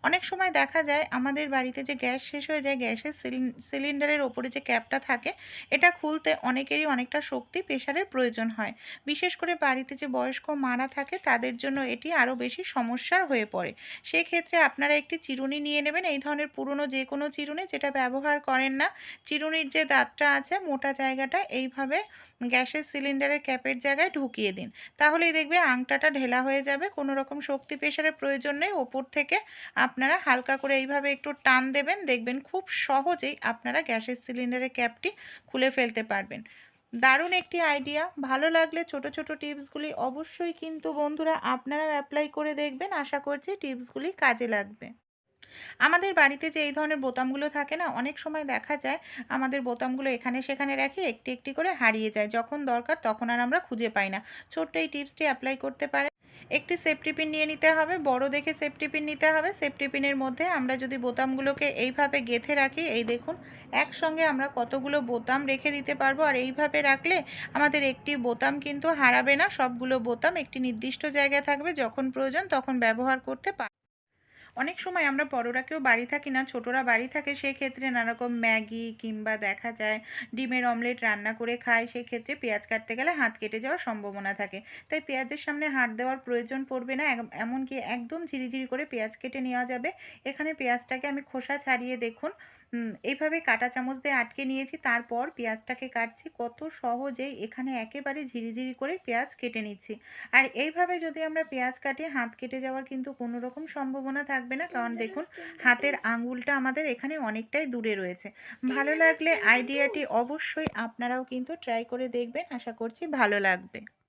অনেক সময় দেখা যায় আমাদের বাড়িতে যে গ্যাস শেষ হয়ে যায়, গ্যাসের সিলিন্ডারের ওপরে যে ক্যাপটা থাকে, এটা খুলতে অনেকেরই অনেকটা শক্তি প্রেশারের প্রয়োজন হয়। বিশেষ করে বাড়িতে যে বয়স্ক মারা থাকে তাদের জন্য এটি আরও বেশি সমস্যার হয়ে পড়ে। সেক্ষেত্রে আপনারা একটি চিরুনি নিয়ে নেবেন, এই ধরনের পুরনো যে কোনো চিরুনি যেটা ব্যবহার করেন না। চিরুনির যে দাঁতটা আছে মোটা জায়গাটা এইভাবে গ্যাসের সিলিন্ডারের ক্যাপের জায়গায় ঢুকিয়ে দিন। তাহলেই দেখবে আংটাটা ঢেলা হয়ে যাবে, কোনো রকম শক্তি প্রেশারের প্রয়োজন নেই। ওপর থেকে আপনারা হালকা করে এইভাবে একটু টান দেবেন, দেখবেন খুব সহজেই আপনারা গ্যাসের সিলিন্ডারের ক্যাপটি খুলে ফেলতে পারবেন। দারুণ একটি আইডিয়া। ভালো লাগলে ছোট ছোট টিপসগুলি অবশ্যই কিন্তু বন্ধুরা আপনারা অ্যাপ্লাই করে দেখবেন। আশা করছি টিপসগুলি কাজে লাগবে। আমাদের বাড়িতে যে এই ধরনের বোতামগুলো থাকে না, অনেক সময় দেখা যায় আমাদের বোতামগুলো এখানে সেখানে রাখি, একটি একটি করে হারিয়ে যায়। যখন দরকার তখন আর আমরা খুঁজে পাই না। ছোট্ট এই টিপসটি অ্যাপ্লাই করতে পারে। একটি সেফটি পিন নিয়ে নিতে হবে, বড় দেখে সেফটি পিন নিতে হবে। সেফটি পিনের মধ্যে আমরা যদি বোতামগুলোকে এইভাবে গেঁথে রাখি, এই দেখুন একসঙ্গে আমরা কতগুলো বোতাম রেখে দিতে পারবো। আর এইভাবে রাখলে আমাদের একটি বোতাম কিন্তু হারাবে না, সবগুলো বোতাম একটি নির্দিষ্ট জায়গায় থাকবে, যখন প্রয়োজন তখন ব্যবহার করতে পারবো। অনেক সময় আমরা বড়রা কেউ বাড়ি থাকি না, ছোটরা বাড়ি থাকে, সেক্ষেত্রে নানারকম ম্যাগি কিংবা দেখা যায় ডিমের অমলেট রান্না করে খায়। সেক্ষেত্রে পেঁয়াজ কাটতে গেলে হাত কেটে যাওয়ার সম্ভাবনা থাকে। তাই পেঁয়াজের সামনে হাত দেওয়ার প্রয়োজন পড়বে না, এমনকি একদম ঝিরিঝিরি করে পেঁয়াজ কেটে নেওয়া যাবে। এখানে পেঁয়াজটাকে আমি খোসা ছাড়িয়ে দেখুন এইভাবে কাঁটা চামচ দিয়ে আটকে নিয়েছি, তারপর পেঁয়াজটাকে কাটছি। কত সহজেই এখানে একেবারে ঝিরিঝিরি করে পেঁয়াজ কেটে নিচ্ছি। আর এইভাবে যদি আমরা পেঁয়াজ কাটি, হাত কেটে যাওয়ার কিন্তু কোনো রকম সম্ভাবনা থাকবে না, কারণ দেখুন হাতের আঙুলটা আমাদের এখানে অনেকটাই দূরে রয়েছে। ভালো লাগলে আইডিয়াটি অবশ্যই আপনারাও কিন্তু ট্রাই করে দেখবেন। আশা করছি ভালো লাগবে।